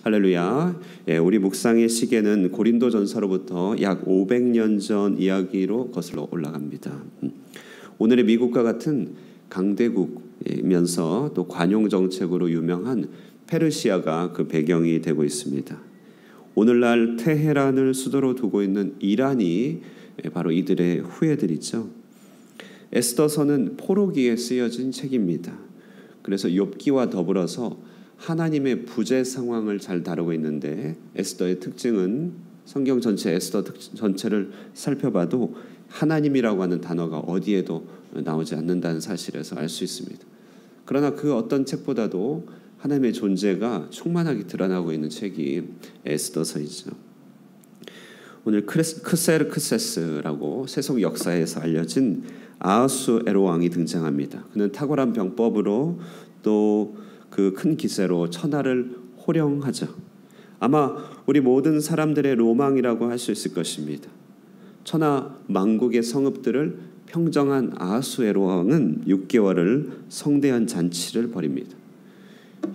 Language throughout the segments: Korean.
할렐루야. 우리 묵상의 시계는 고린도전서로부터 약 500년 전 이야기로 거슬러 올라갑니다. 오늘의 미국과 같은 강대국이면서 또 관용 정책으로 유명한 페르시아가 그 배경이 되고 있습니다. 오늘날 테헤란을 수도로 두고 있는 이란이 바로 이들의 후예들이죠. 에스더서는 포로기에 쓰여진 책입니다. 그래서 욥기와 더불어서 하나님의 부재 상황을 잘 다루고 있는데, 에스더의 특징은 성경 전체 에스더 전체를 살펴봐도 하나님이라고 하는 단어가 어디에도 나오지 않는다는 사실에서 알 수 있습니다. 그러나 그 어떤 책보다도 하나님의 존재가 충만하게 드러나고 있는 책이 에스더서이죠. 오늘 크세르크세스라고 세속 역사에서 알려진 아하수에로 왕이 등장합니다. 그는 탁월한 병법으로 또 그 큰 기세로 천하를 호령하죠. 아마 우리 모든 사람들의 로망이라고 할 수 있을 것입니다. 천하 만국의 성읍들을 평정한 아하수에로 왕은 6개월을 성대한 잔치를 벌입니다.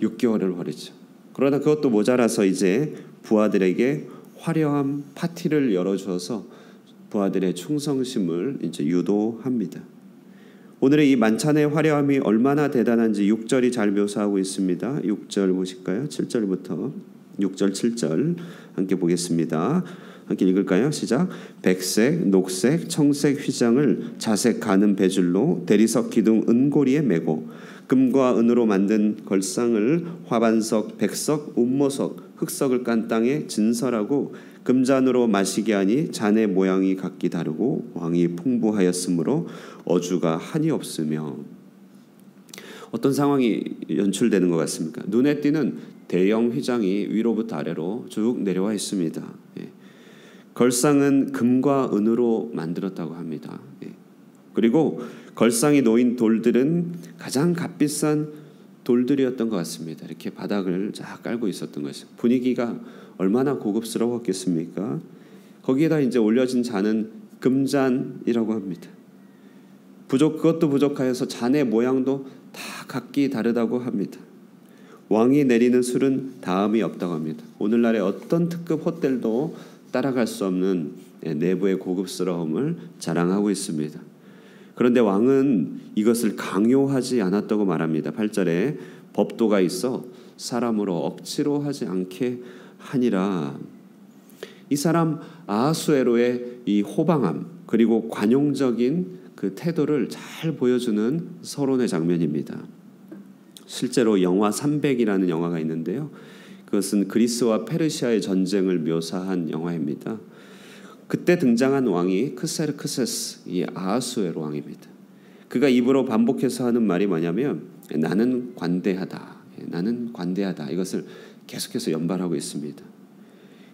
6개월을 벌이죠. 그러나 그것도 모자라서 이제 부하들에게 화려한 파티를 열어주어서 부하들의 충성심을 이제 유도합니다. 오늘의 이 만찬의 화려함이 얼마나 대단한지 6절이 잘 묘사하고 있습니다. 6절 보실까요? 7절부터 6절 7절 함께 보겠습니다. 함께 읽을까요? 시작. 백색, 녹색, 청색 휘장을 자색 가는 배줄로 대리석 기둥 은고리에 메고 금과 은으로 만든 걸상을 화반석, 백석, 운모석, 흑석을 깐 땅에 진설하고 금잔으로 마시게 하니 잔의 모양이 각기 다르고 왕이 풍부하였으므로 어주가 한이 없으며. 어떤 상황이 연출되는 것 같습니까? 눈에 띄는 대형 휘장이 위로부터 아래로 쭉 내려와 있습니다. 걸상은 금과 은으로 만들었다고 합니다. 그리고 걸상이 놓인 돌들은 가장 값비싼 돌들이었던 것 같습니다. 이렇게 바닥을 쫙 깔고 있었던 것이 분위기가 얼마나 고급스러웠겠습니까? 거기에다 이제 올려진 잔은 금잔이라고 합니다. 그것도 부족하여서 잔의 모양도 다 각기 다르다고 합니다. 왕이 내리는 술은 다음이 없다고 합니다. 오늘날의 어떤 특급 호텔도 따라갈 수 없는 내부의 고급스러움을 자랑하고 있습니다. 그런데 왕은 이것을 강요하지 않았다고 말합니다. 8절에 법도가 있어 사람으로 억지로 하지 않게 하니라. 이 사람 아하수에로의 이 호방함 그리고 관용적인 그 태도를 잘 보여주는 서론의 장면입니다. 실제로 영화 300이라는 영화가 있는데요. 그것은 그리스와 페르시아의 전쟁을 묘사한 영화입니다. 그때 등장한 왕이 크세르크세스, 이 아하수에로 왕입니다. 그가 입으로 반복해서 하는 말이 뭐냐면 나는 관대하다, 나는 관대하다. 이것을 계속해서 연발하고 있습니다.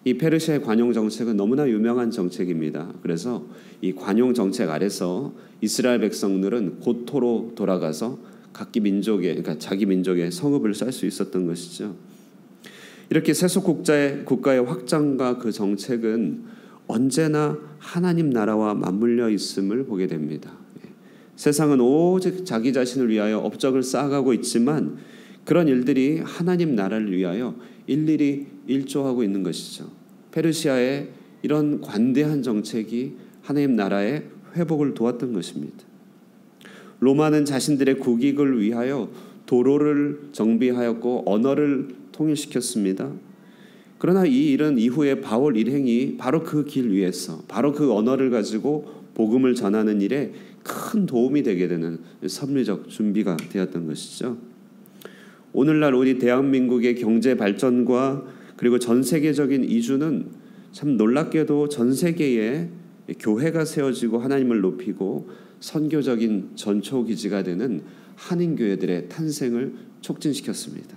이 페르시아의 관용 정책은 너무나 유명한 정책입니다. 그래서 이 관용 정책 아래서 이스라엘 백성들은 고토로 돌아가서 각기 민족의, 그러니까 자기 민족의 성읍을 쌓을 수 있었던 것이죠. 이렇게 세속 국가의 확장과 그 정책은 언제나 하나님 나라와 맞물려 있음을 보게 됩니다. 세상은 오직 자기 자신을 위하여 업적을 쌓아가고 있지만 그런 일들이 하나님 나라를 위하여 일일이 일조하고 있는 것이죠. 페르시아의 이런 관대한 정책이 하나님 나라의 회복을 도왔던 것입니다. 로마는 자신들의 국익을 위하여 도로를 정비하였고 언어를 통일시켰습니다. 그러나 이 일은 이후에 바울 일행이 바로 그 길 위에서 바로 그 언어를 가지고 복음을 전하는 일에 큰 도움이 되게 되는 섭리적 준비가 되었던 것이죠. 오늘날 우리 대한민국의 경제 발전과 그리고 전 세계적인 이주는 참 놀랍게도 전 세계에 교회가 세워지고 하나님을 높이고 선교적인 전초기지가 되는 한인교회들의 탄생을 촉진시켰습니다.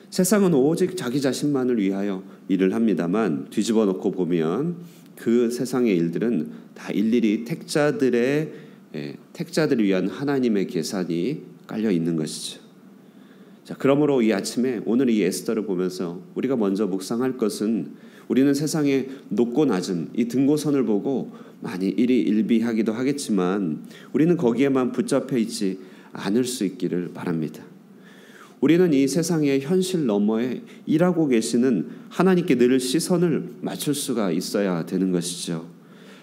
세상은 오직 자기 자신만을 위하여 일을 합니다만 뒤집어 놓고 보면 그 세상의 일들은 다 일일이 택자들을 위한 하나님의 계산이 깔려 있는 것이죠. 자, 그러므로 이 아침에 오늘 이 에스더를 보면서 우리가 먼저 묵상할 것은 우리는 세상의 높고 낮은 이 등고선을 보고 많이 일희일비하기도 하겠지만 우리는 거기에만 붙잡혀 있지 않을 수 있기를 바랍니다. 우리는 이 세상의 현실 너머에 일하고 계시는 하나님께 늘 시선을 맞출 수가 있어야 되는 것이죠.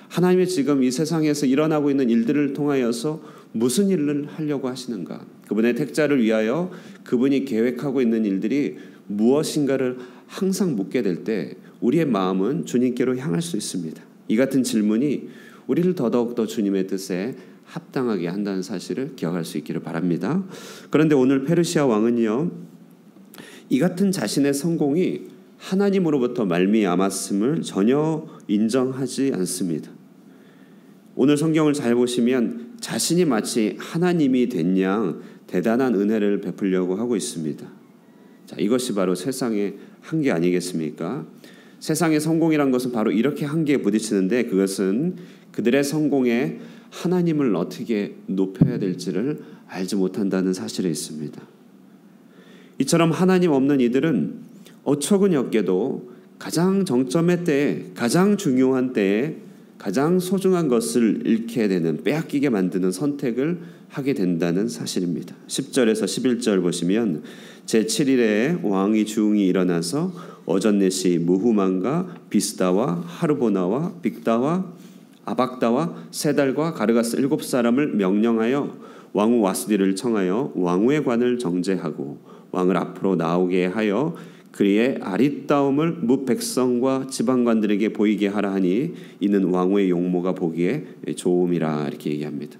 하나님이 지금 이 세상에서 일어나고 있는 일들을 통하여서 무슨 일을 하려고 하시는가? 그분의 택자를 위하여 그분이 계획하고 있는 일들이 무엇인가를 항상 묻게 될 때 우리의 마음은 주님께로 향할 수 있습니다. 이 같은 질문이 우리를 더더욱더 주님의 뜻에 합당하게 한다는 사실을 기억할 수 있기를 바랍니다. 그런데 오늘 페르시아 왕은요, 이 같은 자신의 성공이 하나님으로부터 말미암았음을 전혀 인정하지 않습니다. 오늘 성경을 잘 보시면 자신이 마치 하나님이 된 양 대단한 은혜를 베풀려고 하고 있습니다. 자, 이것이 바로 세상의 한계 아니겠습니까? 세상의 성공이란 것은 바로 이렇게 한계에 부딪히는데, 그것은 그들의 성공에 하나님을 어떻게 높여야 될지를 알지 못한다는 사실에 있습니다. 이처럼 하나님 없는 이들은 어처구니 없게도 가장 정점의 때에, 가장 중요한 때에 가장 소중한 것을 잃게 되는, 빼앗기게 만드는 선택을 하게 된다는 사실입니다. 10절에서 11절 보시면 제7일에 왕이 주웅이 일어나서 어전넷이 무후만과 비스다와 하르보나와 빅다와 아박다와 세달과 가르가스 7사람을 명령하여 왕후 와스디를 청하여 왕후의 관을 정제하고 왕을 앞으로 나오게 하여 그의 아리따움을 뭇 백성과 지방관들에게 보이게 하라 하니 이는 왕후의 용모가 보기에 좋음이라, 이렇게 얘기합니다.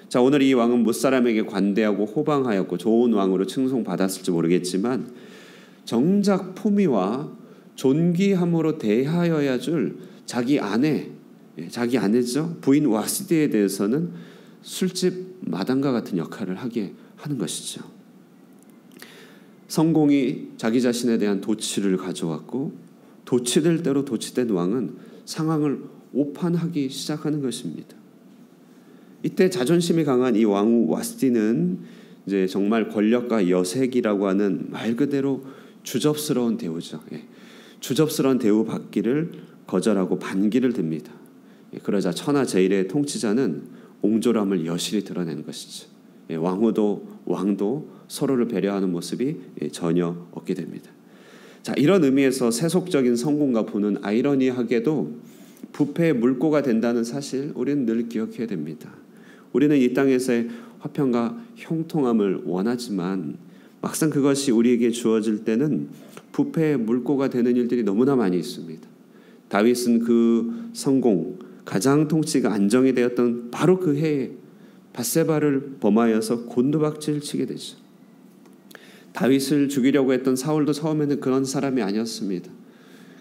자, 오늘 이 왕은 뭇 사람에게 관대하고 호방하였고 좋은 왕으로 칭송받았을지 모르겠지만 정작 품위와 존귀함으로 대하여야 줄 자기 아내죠, 부인 와스디에 대해서는 술집 마당과 같은 역할을 하게 하는 것이죠. 성공이 자기 자신에 대한 도취를 가져왔고 도취될 대로 도취된 왕은 상황을 오판하기 시작하는 것입니다. 이때 자존심이 강한 이 왕후 와스디는 이제 정말 권력과 여색이라고 하는 말 그대로 주접스러운 대우죠. 주접스러운 대우 받기를 거절하고 반기를 듭니다. 그러자 천하 제일의 통치자는 옹졸함을 여실히 드러내는 것이죠. 왕후도 왕도 서로를 배려하는 모습이 전혀 없게 됩니다. 자, 이런 의미에서 세속적인 성공과 부는 아이러니하게도 부패의 물꼬가 된다는 사실 우리는 늘 기억해야 됩니다. 우리는 이 땅에서의 화평과 형통함을 원하지만 막상 그것이 우리에게 주어질 때는 부패의 물꼬가 되는 일들이 너무나 많이 있습니다. 다윗은 그 성공, 가장 통치가 안정이 되었던 바로 그 해에 밧세바를 범하여서 곤두박질을 치게 되죠. 다윗을 죽이려고 했던 사울도 처음에는 그런 사람이 아니었습니다.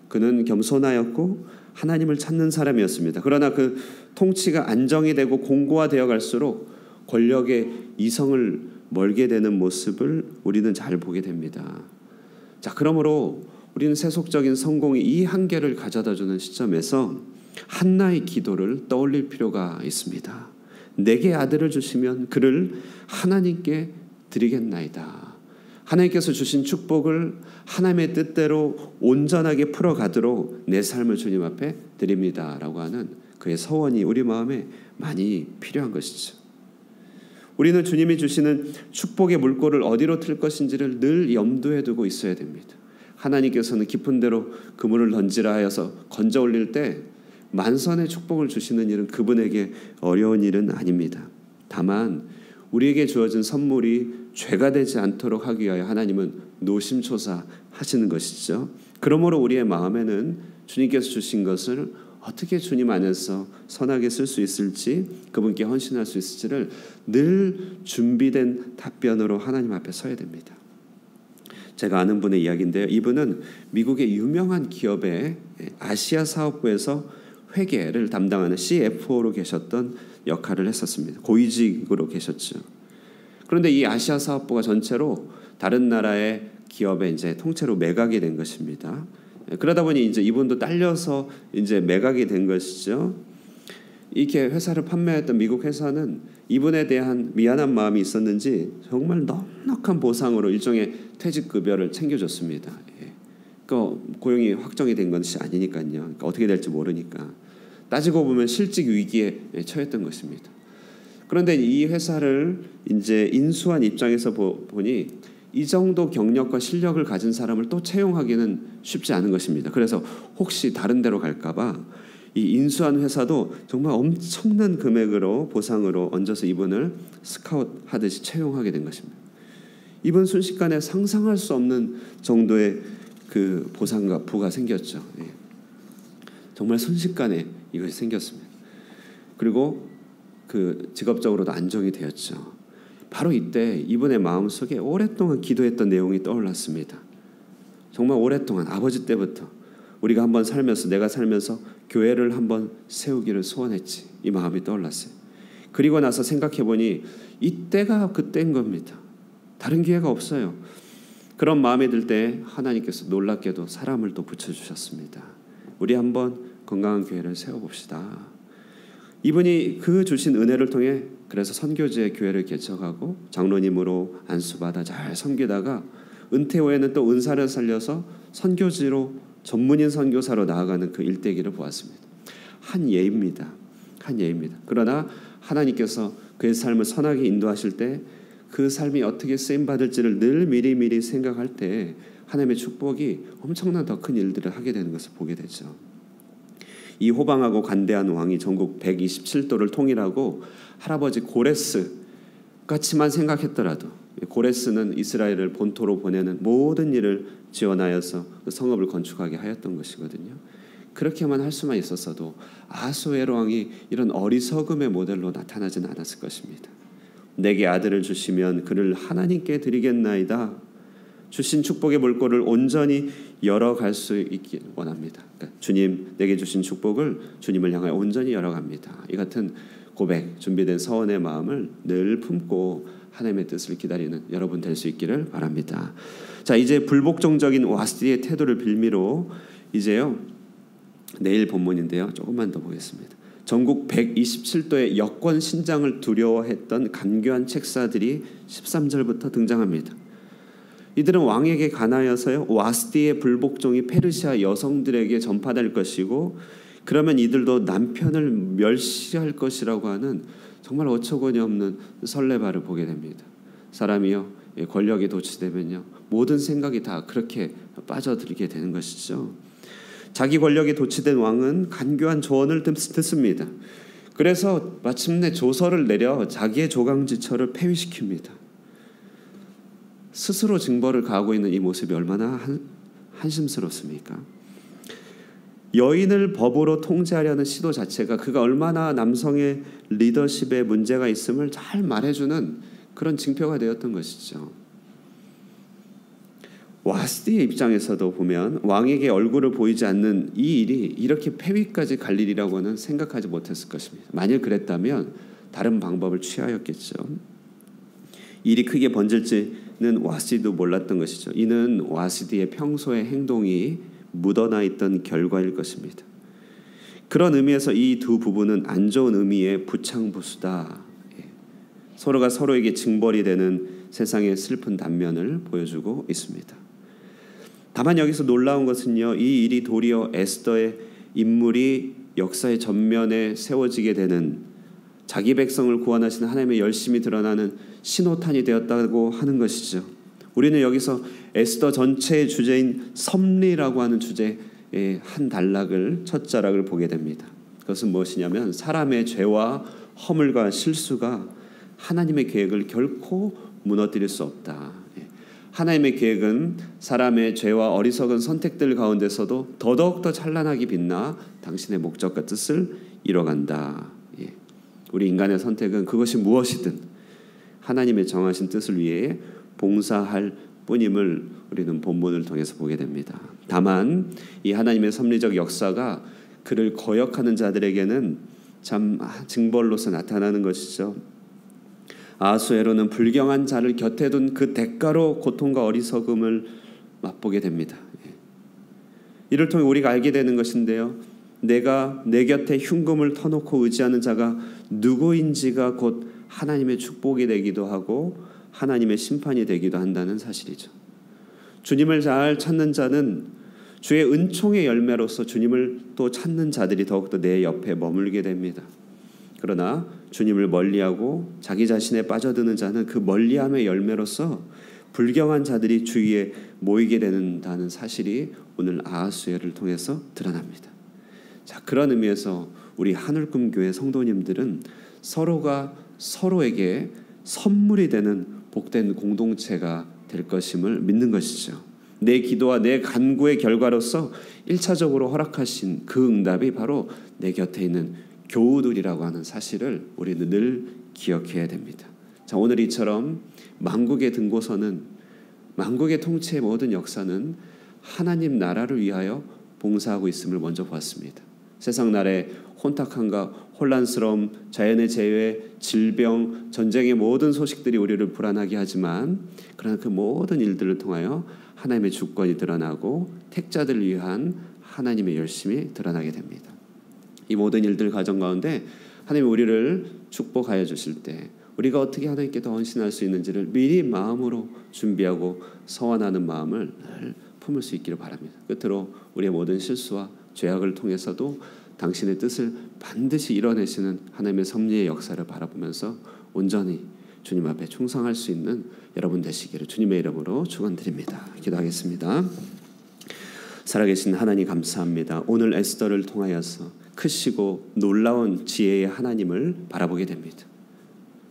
그는 겸손하였고 하나님을 찾는 사람이었습니다. 그러나 그 통치가 안정이 되고 공고화되어 갈수록 권력의 이성을 멀게 되는 모습을 우리는 잘 보게 됩니다. 자, 그러므로 우리는 세속적인 성공이 이 한계를 가져다주는 시점에서 한나의 기도를 떠올릴 필요가 있습니다. 내게 아들을 주시면 그를 하나님께 드리겠나이다. 하나님께서 주신 축복을 하나님의 뜻대로 온전하게 풀어가도록 내 삶을 주님 앞에 드립니다 라고 하는 그의 서원이 우리 마음에 많이 필요한 것이죠. 우리는 주님이 주시는 축복의 물꼬를 어디로 틀 것인지를 늘 염두에 두고 있어야 됩니다. 하나님께서는 깊은 데로 그물을 던지라 하여서 건져 올릴 때 만선의 축복을 주시는 일은 그분에게 어려운 일은 아닙니다. 다만 우리에게 주어진 선물이 죄가 되지 않도록 하기 위하여 하나님은 노심초사하시는 것이죠. 그러므로 우리의 마음에는 주님께서 주신 것을 어떻게 주님 안에서 선하게 쓸 수 있을지, 그분께 헌신할 수 있을지를 늘 준비된 답변으로 하나님 앞에 서야 됩니다. 제가 아는 분의 이야기인데요. 이분은 미국의 유명한 기업의 아시아 사업부에서 회계를 담당하는 CFO로 계셨던 역할을 했었습니다. 고위직으로 계셨죠. 그런데 이 아시아 사업부가 전체로 다른 나라의 기업에 이제 통째로 매각이 된 것입니다. 그러다 보니 이제 이분도 딸려서 이제 매각이 된 것이죠. 이렇게 회사를 판매했던 미국 회사는 이분에 대한 미안한 마음이 있었는지 정말 넉넉한 보상으로 일종의 퇴직급여를 챙겨줬습니다. 그 고용이 확정이 된 것이 아니니까요. 그러니까 어떻게 될지 모르니까. 따지고 보면 실직 위기에 처했던 것입니다. 그런데 이 회사를 이제 인수한 입장에서 보니 이 정도 경력과 실력을 가진 사람을 또 채용하기는 쉽지 않은 것입니다. 그래서 혹시 다른 데로 갈까봐 이 인수한 회사도 정말 엄청난 금액으로 보상으로 얹어서 이분을 스카웃하듯이 채용하게 된 것입니다. 이분 순식간에 상상할 수 없는 정도의 그 보상과 부가 생겼죠. 예. 정말 순식간에 이것이 생겼습니다. 그리고 그 직업적으로도 안정이 되었죠. 바로 이때 이분의 마음속에 오랫동안 기도했던 내용이 떠올랐습니다. 정말 오랫동안 아버지 때부터 우리가 한번 살면서 내가 살면서 교회를 한번 세우기를 소원했지. 이 마음이 떠올랐어요. 그리고 나서 생각해보니 이때가 그때인 겁니다. 다른 기회가 없어요. 그런 마음이 들 때 하나님께서 놀랍게도 사람을 또 붙여주셨습니다. 우리 한번 건강한 교회를 세워봅시다. 이분이 그 주신 은혜를 통해 그래서 선교지의 교회를 개척하고 장로님으로 안수받아 잘 섬기다가 은퇴 후에는 또 은사를 살려서 선교지로 전문인 선교사로 나아가는 그 일대기를 보았습니다. 한 예입니다. 한 예입니다. 그러나 하나님께서 그의 삶을 선하게 인도하실 때 그 삶이 어떻게 쓰임받을지를 늘 미리미리 생각할 때 하나님의 축복이 엄청난 더 큰 일들을 하게 되는 것을 보게 되죠. 이 호방하고 관대한 왕이 전국 127도를 통일하고 할아버지 고레스 같이만 생각했더라도, 고레스는 이스라엘을 본토로 보내는 모든 일을 지원하여서 그 성읍을 건축하게 하였던 것이거든요. 그렇게만 할 수만 있었어도 아하수에로 왕이 이런 어리석음의 모델로 나타나지는 않았을 것입니다. 내게 아들을 주시면 그를 하나님께 드리겠나이다. 주신 축복의 물꼬를 온전히 열어갈 수 있길 원합니다. 그러니까 주님 내게 주신 축복을 주님을 향하여 온전히 열어갑니다. 이 같은 고백, 준비된 서원의 마음을 늘 품고 하나님의 뜻을 기다리는 여러분 될 수 있기를 바랍니다. 자, 이제 불복종적인 와스디의 태도를 빌미로 이제요 내일 본문인데요 조금만 더 보겠습니다. 전국 127도의 여권 신장을 두려워했던 간교한 책사들이 13절부터 등장합니다. 이들은 왕에게 관하여서요 와스디의 불복종이 페르시아 여성들에게 전파될 것이고 그러면 이들도 남편을 멸시할 것이라고 하는 정말 어처구니 없는 설레발을 보게 됩니다. 사람이요 권력이 도취되면요 모든 생각이 다 그렇게 빠져들게 되는 것이죠. 자기 권력이 도취된 왕은 간교한 조언을 듣습니다. 그래서 마침내 조서를 내려 자기의 조강지처를 폐위시킵니다. 스스로 징벌을 가하고 있는 이 모습이 얼마나 한심스럽습니까? 여인을 법으로 통제하려는 시도 자체가 그가 얼마나 남성의 리더십에 문제가 있음을 잘 말해주는 그런 징표가 되었던 것이죠. 와스디의 입장에서도 보면 왕에게 얼굴을 보이지 않는 이 일이 이렇게 폐위까지 갈 일이라고는 생각하지 못했을 것입니다. 만일 그랬다면 다른 방법을 취하였겠죠. 일이 크게 번질지는 와스디도 몰랐던 것이죠. 이는 와스디의 평소의 행동이 묻어나 있던 결과일 것입니다. 그런 의미에서 이 두 부부는 안 좋은 의미의 부창부수다. 서로가 서로에게 징벌이 되는 세상의 슬픈 단면을 보여주고 있습니다. 다만 여기서 놀라운 것은요, 이 일이 도리어 에스더의 인물이 역사의 전면에 세워지게 되는 자기 백성을 구원하시는 하나님의 열심이 드러나는 신호탄이 되었다고 하는 것이죠. 우리는 여기서 에스더 전체의 주제인 섭리라고 하는 주제의 한 단락을 첫 자락을 보게 됩니다. 그것은 무엇이냐면 사람의 죄와 허물과 실수가 하나님의 계획을 결코 무너뜨릴 수 없다. 하나님의 계획은 사람의 죄와 어리석은 선택들 가운데서도 더더욱 찬란하게 빛나 당신의 목적과 뜻을 이뤄간다. 우리 인간의 선택은 그것이 무엇이든 하나님의 정하신 뜻을 위해 봉사할 뿐임을 우리는 본문을 통해서 보게 됩니다. 다만 이 하나님의 섭리적 역사가 그를 거역하는 자들에게는 참 징벌로서 나타나는 것이죠. 아하수에로는 불경한 자를 곁에 둔 그 대가로 고통과 어리석음을 맛보게 됩니다. 이를 통해 우리가 알게 되는 것인데요, 내가 내 곁에 흉금을 터놓고 의지하는 자가 누구인지가 곧 하나님의 축복이 되기도 하고 하나님의 심판이 되기도 한다는 사실이죠. 주님을 잘 찾는 자는 주의 은총의 열매로서 주님을 또 찾는 자들이 더욱더 내 옆에 머물게 됩니다. 그러나 주님을 멀리하고 자기 자신에 빠져드는 자는 그 멀리함의 열매로서 불경한 자들이 주위에 모이게 된다는 사실이 오늘 아하수에를 통해서 드러납니다. 자, 그런 의미에서 우리 하늘꿈 교회 성도님들은 서로가 서로에게 선물이 되는 복된 공동체가 될 것임을 믿는 것이죠. 내 기도와 내 간구의 결과로서 1차적으로 허락하신 그 응답이 바로 내 곁에 있는 교우들이라고 하는 사실을 우리는 늘 기억해야 됩니다. 자, 오늘 이처럼 만국의 등고서는, 만국의 통치의 모든 역사는 하나님 나라를 위하여 봉사하고 있음을 먼저 보았습니다. 세상 나라의 혼탁함과 혼란스러움, 자연의 재해, 질병, 전쟁의 모든 소식들이 우리를 불안하게 하지만, 그러나 그 모든 일들을 통하여 하나님의 주권이 드러나고 택자들을 위한 하나님의 열심이 드러나게 됩니다. 이 모든 일들 과정 가운데 하나님이 우리를 축복하여 주실 때 우리가 어떻게 하나님께 더 헌신할 수 있는지를 미리 마음으로 준비하고 서원하는 마음을 늘 품을 수 있기를 바랍니다. 끝으로 우리의 모든 실수와 죄악을 통해서도 당신의 뜻을 반드시 이뤄내시는 하나님의 섭리의 역사를 바라보면서 온전히 주님 앞에 충성할 수 있는 여러분 되시기를 주님의 이름으로 축원드립니다. 기도하겠습니다. 살아계신 하나님 감사합니다. 오늘 에스더를 통하여서 크시고 놀라운 지혜의 하나님을 바라보게 됩니다.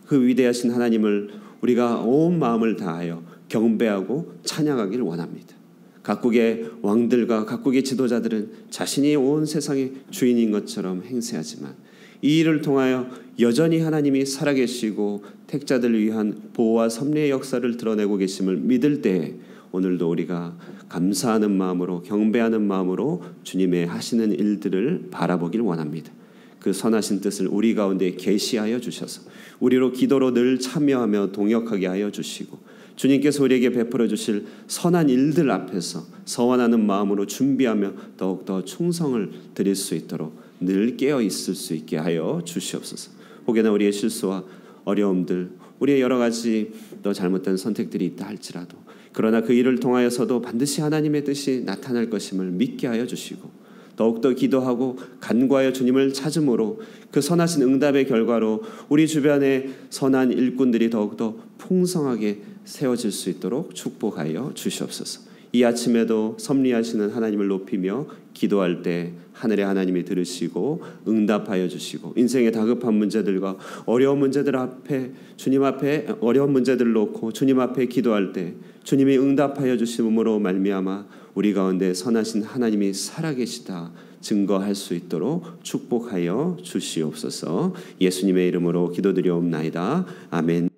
그 위대하신 하나님을 우리가 온 마음을 다하여 경배하고 찬양하기를 원합니다. 각국의 왕들과 각국의 지도자들은 자신이 온 세상의 주인인 것처럼 행세하지만 이 일을 통하여 여전히 하나님이 살아계시고 택자들을 위한 보호와 섭리의 역사를 드러내고 계심을 믿을 때에 오늘도 우리가 감사하는 마음으로 경배하는 마음으로 주님의 하시는 일들을 바라보길 원합니다. 그 선하신 뜻을 우리 가운데 계시하여 주셔서 우리로 기도로 늘 참여하며 동역하게 하여 주시고 주님께서 우리에게 베풀어 주실 선한 일들 앞에서 서원하는 마음으로 준비하며 더욱더 충성을 드릴 수 있도록 늘 깨어 있을 수 있게 하여 주시옵소서. 혹여나 우리의 실수와 어려움들, 우리의 여러 가지 또 잘못된 선택들이 있다 할지라도 그러나 그 일을 통하여서도 반드시 하나님의 뜻이 나타날 것임을 믿게 하여 주시고 더욱더 기도하고 간구하여 주님을 찾음으로 그 선하신 응답의 결과로 우리 주변의 선한 일꾼들이 더욱더 풍성하게 세워질 수 있도록 축복하여 주시옵소서. 이 아침에도 섭리하시는 하나님을 높이며 기도할 때 하늘의 하나님이 들으시고 응답하여 주시고 인생의 다급한 문제들과 어려운 문제들 앞에 주님 앞에 어려운 문제들을 놓고 주님 앞에 기도할 때 주님이 응답하여 주심으로 말미암아 우리 가운데 선하신 하나님이 살아계시다 증거할 수 있도록 축복하여 주시옵소서. 예수님의 이름으로 기도드리옵나이다. 아멘.